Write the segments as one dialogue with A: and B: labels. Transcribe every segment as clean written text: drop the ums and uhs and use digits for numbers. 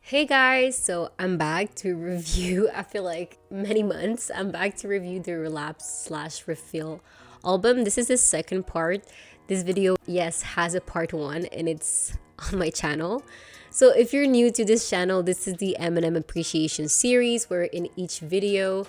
A: Hey guys, so I'm back to review, I feel like many months, I'm back to review the Relapse slash Refill album. This is the second part. This video, yes, has a part one and it's on my channel. So if you're new to this channel, this is the Eminem Appreciation series where in each video,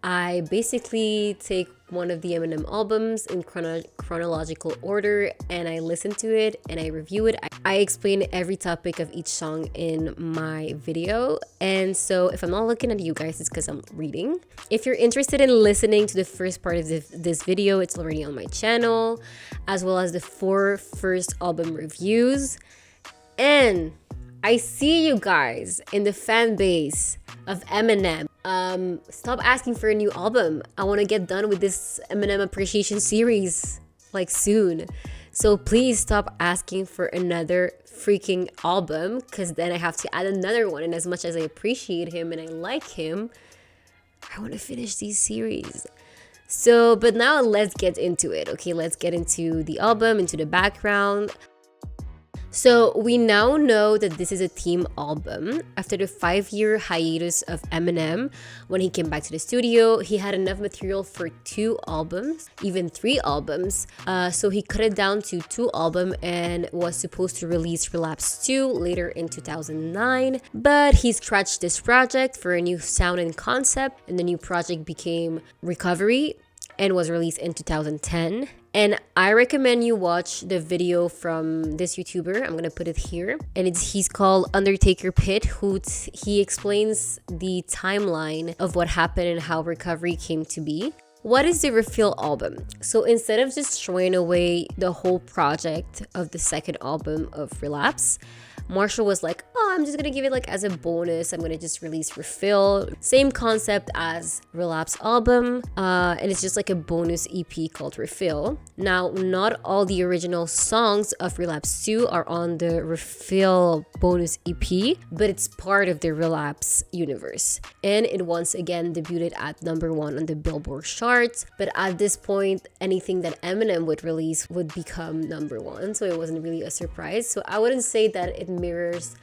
A: I basically take one of the Eminem albums in chronological order and I listen to it and I review it. I explain every topic of each song in my video. And so if I'm not looking at you guys, it's because I'm reading. If you're interested in listening to the first part of this video, it's already on my channel, as well as the 4 first album reviews. And I see you guys in the fan base of Eminem. Stop asking for a new album. I want to get done with this Eminem Appreciation series like soon. So please stop asking for another freaking album, because then I have to add another one. And as much as I appreciate him and I like him, I want to finish these series. So, but now let's get into it. Okay, let's get into the album, into the background. So we now know that this is a team album. After the 5-year hiatus of Eminem, when he came back to the studio, he had enough material for 2 albums, even 3 albums. So he cut it down to 2 albums and was supposed to release Relapse 2 later in 2009. But he scratched this project for a new sound and concept, and the new project became Recovery and was released in 2010. And I recommend you watch the video from this YouTuber. I'm gonna put it here. And he's called Undertaker Pit, he explains the timeline of what happened and how Recovery came to be. What is the Refill album? So instead of just throwing away the whole project of the second album of Relapse, Marshall was like, oh, I'm just gonna give it like as a bonus. I'm gonna just release Refill. Same concept as Relapse album. And it's just like a bonus EP called Refill. Now, not all the original songs of Relapse 2 are on the Refill bonus EP, but it's part of the Relapse universe. And it once again debuted at #1 on the Billboard charts. But at this point, anything that Eminem would release would become #1. So it wasn't really a surprise. So I wouldn't say that it mirrors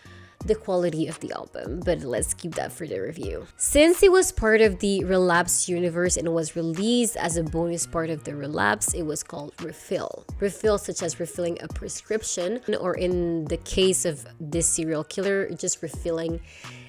A: the quality of the album, but let's keep that for the review. Since it was part of the Relapse universe and was released as a bonus part of the Relapse, it was called Refill. Refill such as refilling a prescription, or in the case of this serial killer, just refilling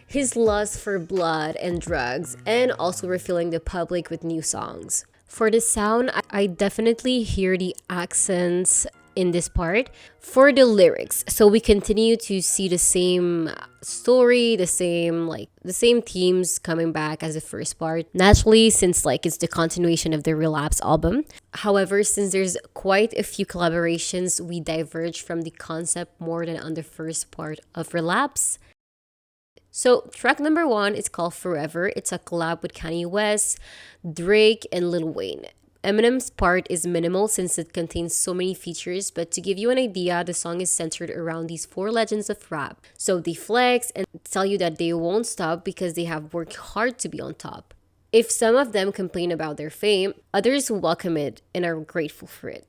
A: his lust for blood and drugs, and also refilling the public with new songs. For the sound, I definitely hear the accents in this part. For the lyrics, so we continue to see the same story, the same themes coming back as the first part, naturally, since it's the continuation of the Relapse album. However, since there's quite a few collaborations, we diverge from the concept more than on the first part of Relapse. So track #1 is called Forever. It's a collab with Kanye West, Drake, and Lil Wayne. Eminem's part is minimal since it contains so many features, but to give you an idea, the song is centered around these 4 legends of rap. So they flex and tell you that they won't stop because they have worked hard to be on top. If some of them complain about their fame, others welcome it and are grateful for it.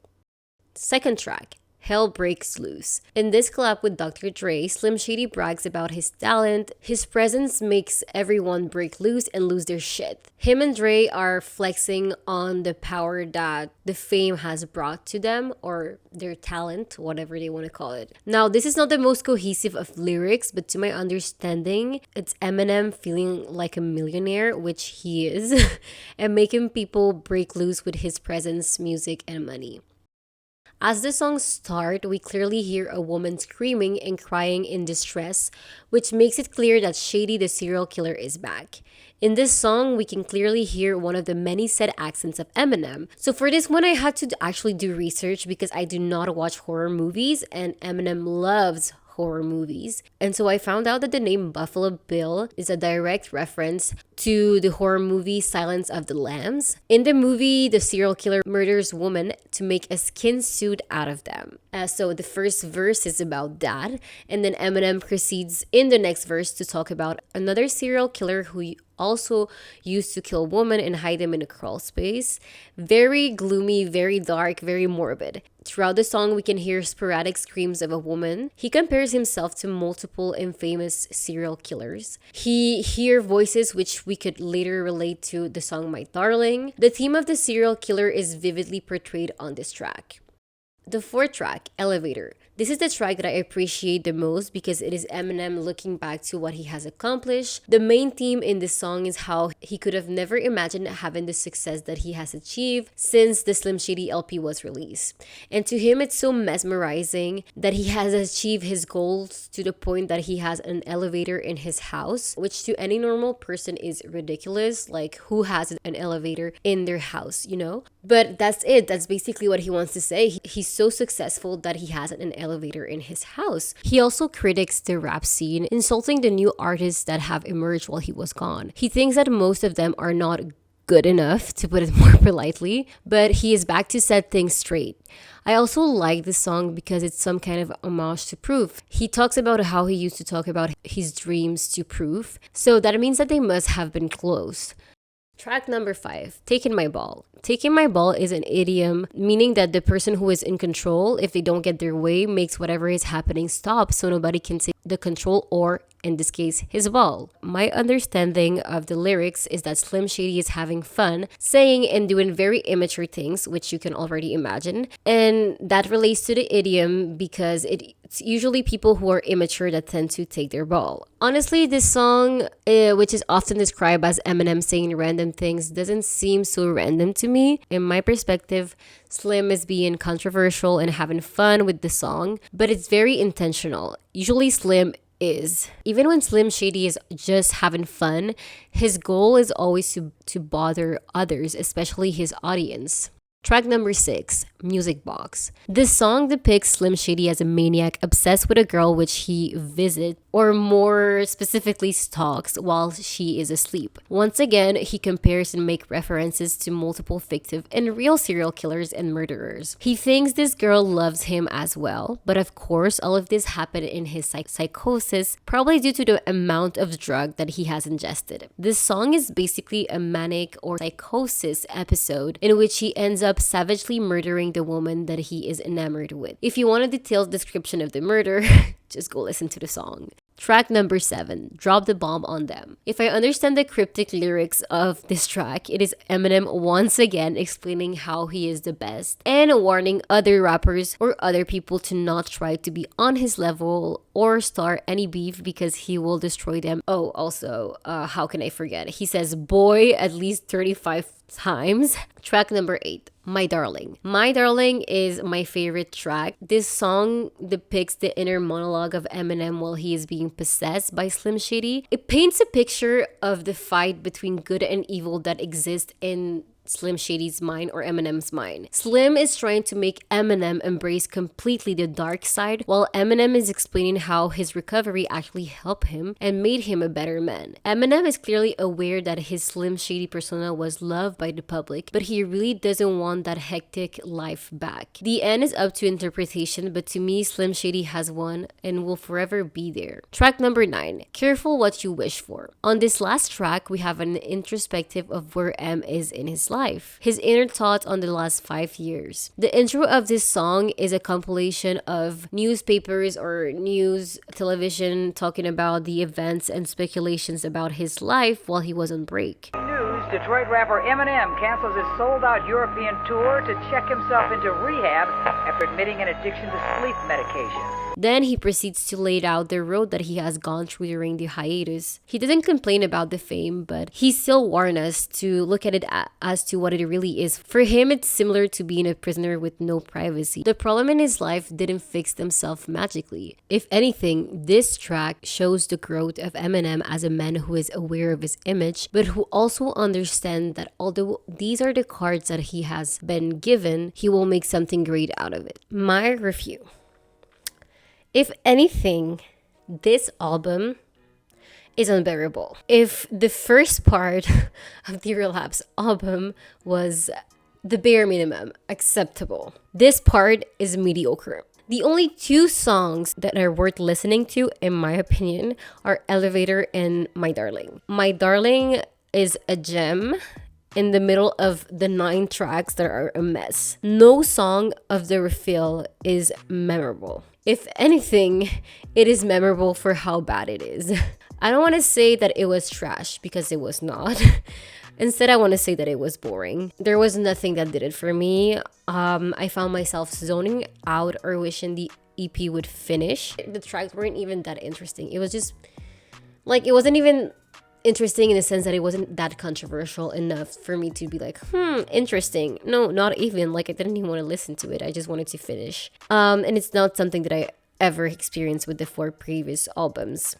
A: Second track, Hell Breaks Loose. In this collab with Dr. Dre, Slim Shady brags about his talent. His presence makes everyone break loose and lose their shit. Him and Dre are flexing on the power that the fame has brought to them, or their talent, whatever they want to call it. Now, this is not the most cohesive of lyrics, but to my understanding, it's Eminem feeling like a millionaire, which he is, and making people break loose with his presence, music, and money. As the songs start, we clearly hear a woman screaming and crying in distress, which makes it clear that Shady the serial killer is back. In this song, we can clearly hear one of the many said accents of Eminem. So for this one, I had to actually do research because I do not watch horror movies and Eminem loves horror movies. And so I found out that the name Buffalo Bill is a direct reference to the horror movie Silence of the Lambs. In the movie, the serial killer murders women to make a skin suit out of them. So the first verse is about that, and then Eminem proceeds in the next verse to talk about another serial killer who also used to kill women and hide them in a crawl space. Very gloomy, very dark, very morbid. Throughout the song, we can hear sporadic screams of a woman. He compares himself to multiple infamous serial killers. He hear voices which we could later relate to the song My Darling. The theme of the serial killer is vividly portrayed on this track. The fourth track, Elevator. This is the track that I appreciate the most because it is Eminem looking back to what he has accomplished. The main theme in this song is how he could have never imagined having the success that he has achieved since the Slim Shady LP was released. And to him, it's so mesmerizing that he has achieved his goals to the point that he has an elevator in his house, which to any normal person is ridiculous. Like, who has an elevator in their house, you know? But that's it. That's basically what he wants to say. He's so successful that he has an elevator in his house. He also critiques the rap scene, insulting the new artists that have emerged while he was gone. He thinks that most of them are not good enough, to put it more politely, but he is back to set things straight. I also like this song because it's some kind of homage to Proof. He talks about how he used to talk about his dreams to Proof, so that means that they must have been close. Track number 5, Taking My Ball. Taking my ball is an idiom meaning that the person who is in control, if they don't get their way, makes whatever is happening stop so nobody can take the control, or in this case, his ball. My understanding of the lyrics is that Slim Shady is having fun, saying and doing very immature things, which you can already imagine. And that relates to the idiom because it's usually people who are immature that tend to take their ball. Honestly, this song, which is often described as Eminem saying random things, doesn't seem so random to me. In my perspective, Slim is being controversial and having fun with the song, but it's very intentional. Usually Slim is. Even when Slim Shady is just having fun, his goal is always to bother others, especially his audience. Track number 6, Music Box. This song depicts Slim Shady as a maniac obsessed with a girl which he visits, or more specifically stalks, while she is asleep. Once again, he compares and makes references to multiple fictive and real serial killers and murderers. He thinks this girl loves him as well, but of course, all of this happened in his psychosis, probably due to the amount of drug that he has ingested. This song is basically a manic or psychosis episode in which he ends up savagely murdering the woman that he is enamored with. If you want a detailed description of the murder, just go listen to the song. Track number 7, Drop the Bomb on Them. If I understand the cryptic lyrics of this track, it is Eminem once again explaining how he is the best and warning other rappers or other people to not try to be on his level or start any beef because he will destroy them. Oh, also, how can I forget? He says boy at least 35 times. Track number 8, My Darling. My Darling is my favorite track. This song depicts the inner monologue of Eminem while he is being possessed by Slim Shady. It paints a picture of the fight between good and evil that exists in Slim Shady's mind or Eminem's mind. Slim is trying to make Eminem embrace completely the dark side, while Eminem is explaining how his recovery actually helped him and made him a better man. Eminem is clearly aware that his Slim Shady persona was loved by the public, but he really doesn't want that hectic life back. The end is up to interpretation, but to me, Slim Shady has won and will forever be there. Track number 9, Careful What You Wish For. On this last track, we have an introspective of where M is in his life, his inner thoughts on the last 5 years. The intro of this song is a compilation of newspapers or news television talking about the events and speculations about his life while he was on break.
B: News, Detroit rapper Eminem cancels his sold-out European tour to check himself into rehab after admitting an addiction to sleep medication.
A: Then he proceeds to lay out the road that he has gone through during the hiatus. He didn't complain about the fame, but he still warned us to look at it as to what it really is. For him, it's similar to being a prisoner with no privacy. The problem in his life didn't fix themselves magically. If anything, this track shows the growth of Eminem as a man who is aware of his image, but who also understands that although these are the cards that he has been given, he will make something great out of it. My review. If anything, this album is unbearable. If the first part of the Relapse album was the bare minimum, acceptable, this part is mediocre. The only 2 songs that are worth listening to, in my opinion, are Elevator and My Darling. My Darling is a gem. in the middle of the 9 tracks that are a mess. No song of the refill is memorable. If anything, it is memorable for how bad it is. I don't want to say that it was trash because it was not. Instead, I want to say that it was boring. There was nothing that did it for me. I found myself zoning out or wishing the EP would finish. The tracks weren't even that interesting. It was just like, it wasn't even interesting in the sense that it wasn't that controversial enough for me to be like, interesting. No, not even. Like, I didn't even want to listen to it. I just wanted to finish. And it's not something that I ever experienced with the 4 previous albums.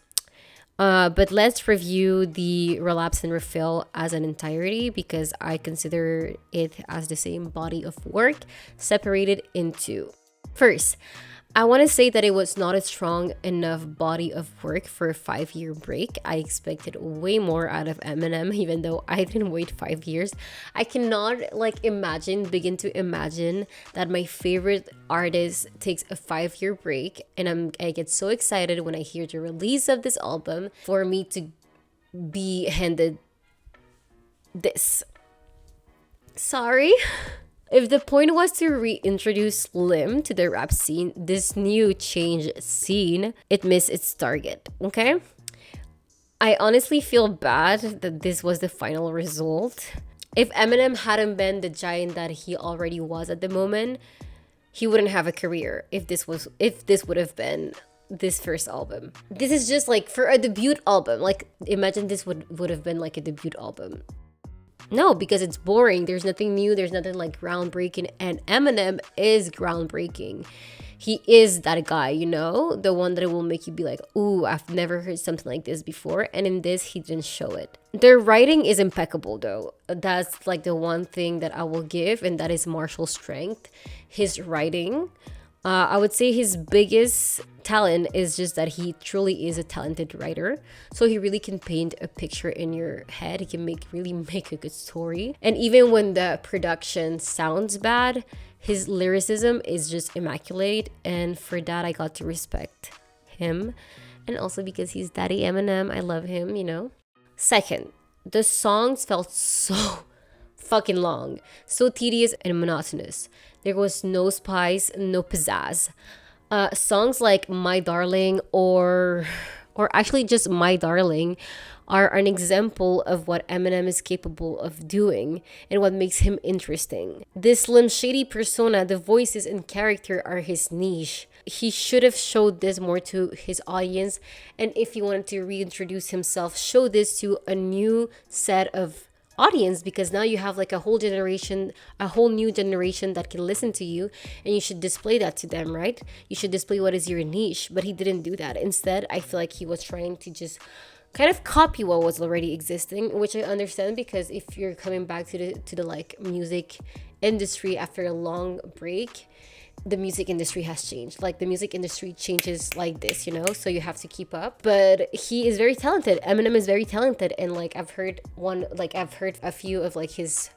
A: But let's review the Relapse and Refill as an entirety, because I consider it as the same body of work separated into. First, I want to say that it was not a strong enough body of work for a 5-year break. I expected way more out of Eminem, even though I didn't wait 5 years. I cannot begin to imagine that my favorite artist takes a 5-year break, and I get so excited when I hear the release of this album for me to be handed this. Sorry. If the point was to reintroduce Slim to the rap scene, this new changed scene, it missed its target, okay? I honestly feel bad that this was the final result. If Eminem hadn't been the giant that he already was at the moment, he wouldn't have a career if this would have been this first album. This is just like for a debut album. Like, imagine this would have been like a debut album. No, because it's boring. There's nothing new. There's nothing like groundbreaking. And Eminem is groundbreaking. He is that guy, you know? The one that will make you be like, ooh, I've never heard something like this before. And in this, he didn't show it. Their writing is impeccable, though. That's like the one thing that I will give. And that is Marshall's strength. His writing. I would say his biggest talent is just that he truly is a talented writer. So he really can paint a picture in your head. He can really make a good story. And even when the production sounds bad, his lyricism is just immaculate. And for that, I got to respect him. And also because he's Daddy Eminem, I love him, you know. Second, the songs felt so fucking long, so tedious and monotonous. There was no spice, no pizzazz. Songs like My Darling or actually just My Darling are an example of what Eminem is capable of doing and what makes him interesting. This Slim Shady persona, the voices and character are his niche. He should have showed this more to his audience, and if he wanted to reintroduce himself, show this to a new set of audience, because now you have like a whole new generation that can listen to you, and you should display that to them, right? You should display what is your niche, but he didn't do that. Instead, I feel like he was trying to just kind of copy what was already existing, which I understand, because if you're coming back to the like music industry after a long break, the music industry has changed. Like, the music industry changes like this, you know, so you have to keep up. But he is very talented. Eminem is very talented, and like I've heard a few of like his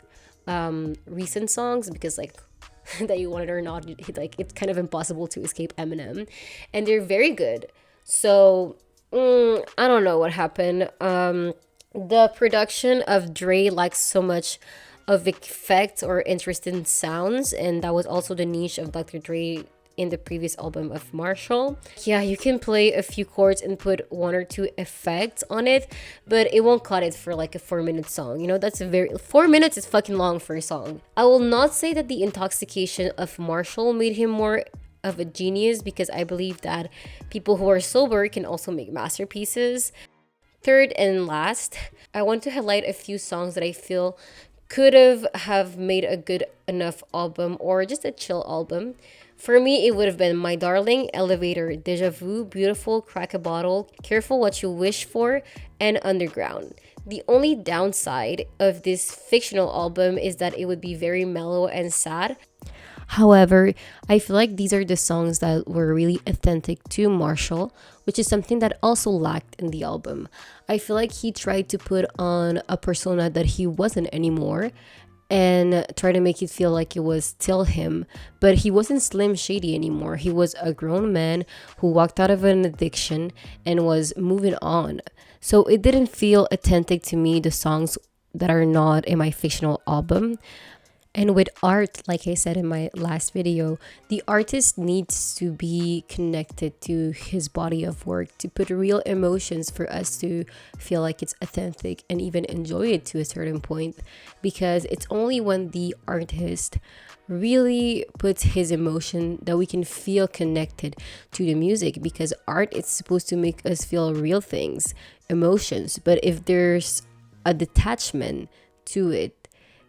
A: recent songs, because like that you want it or not, like it's kind of impossible to escape Eminem, and they're very good. So I don't know what happened. The production of Dre lacks so much of effects or interesting sounds, and that was also the niche of Dr. Dre in the previous album of Marshall. Yeah, you can play a few chords and put 1 or 2 effects on it, but it won't cut it for like a 4-minute song. You know, 4 minutes is fucking long for a song. I will not say that the intoxication of Marshall made him more of a genius, because I believe that people who are sober can also make masterpieces. Third and last, I want to highlight a few songs that I feel could have made a good enough album, or just a chill album. For me, it would have been My Darling, Elevator, Deja Vu, Beautiful, Crack a Bottle, Careful What You Wish For, and Underground. The only downside of this fictional album is that it would be very mellow and sad. However, I feel like these are the songs that were really authentic to Marshall, which is something that also lacked in the album. I feel like he tried to put on a persona that he wasn't anymore, and try to make it feel like it was still him, but he wasn't Slim Shady anymore. He was a grown man who walked out of an addiction and was moving on. So it didn't feel authentic to me, the songs that are not in my fictional album. And with art, like I said in my last video, the artist needs to be connected to his body of work to put real emotions for us to feel like it's authentic and even enjoy it to a certain point. Because it's only when the artist really puts his emotion that we can feel connected to the music, because art is supposed to make us feel real things, emotions. But if there's a detachment to it,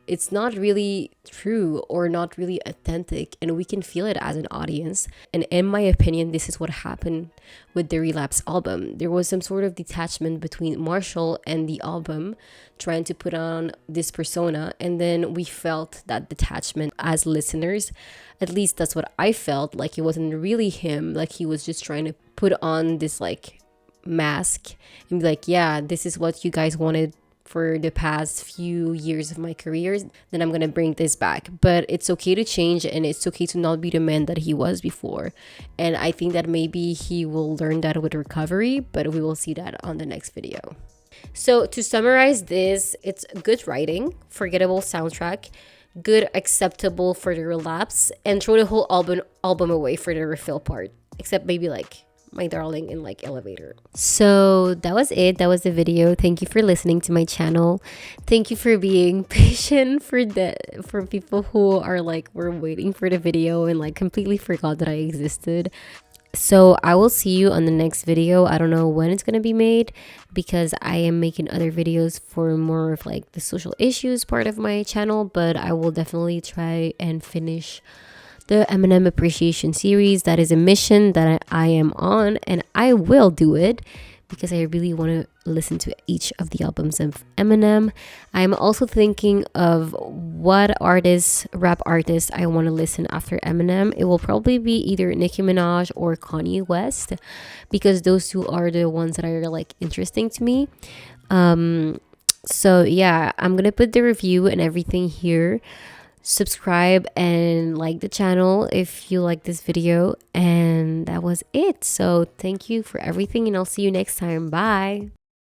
A: it's not really true or not really authentic, and we can feel it as an audience. And in my opinion, this is what happened with the Relapse album. There was some sort of detachment between Marshall and the album, trying to put on this persona, and then we felt that detachment as listeners. At least that's what I felt, like it wasn't really him, like he was just trying to put on this like mask and be like, yeah, this is what you guys wanted for the past few years of my career, then I'm gonna bring this back. But it's okay to change, and it's okay to not be the man that he was before. And I think that maybe he will learn that with recovery, but we will see that on the next video. So to summarize this, it's good writing, forgettable soundtrack, good acceptable for the relapse, and throw the whole album away for the refill part, except maybe like My Darling in like Elevator. So that was it. That was the video. Thank you for listening to my channel. Thank you for being patient for people who are like were waiting for the video and like completely forgot that I existed. So I will see you on the next video. I don't know when it's gonna be made, because I am making other videos for more of like the social issues part of my channel, but I will definitely try and finish the Eminem appreciation series. That is a mission that I am on, and I will do it because I really want to listen to each of the albums of Eminem. I'm also thinking of what rap artists I want to listen after Eminem. It will probably be either Nicki Minaj or Kanye West, because those two are the ones that are like interesting to me. So yeah, I'm gonna put the review and everything here. Subscribe and like the channel if you like this video, and that was it. So thank you for everything, and I'll see you next time. Bye.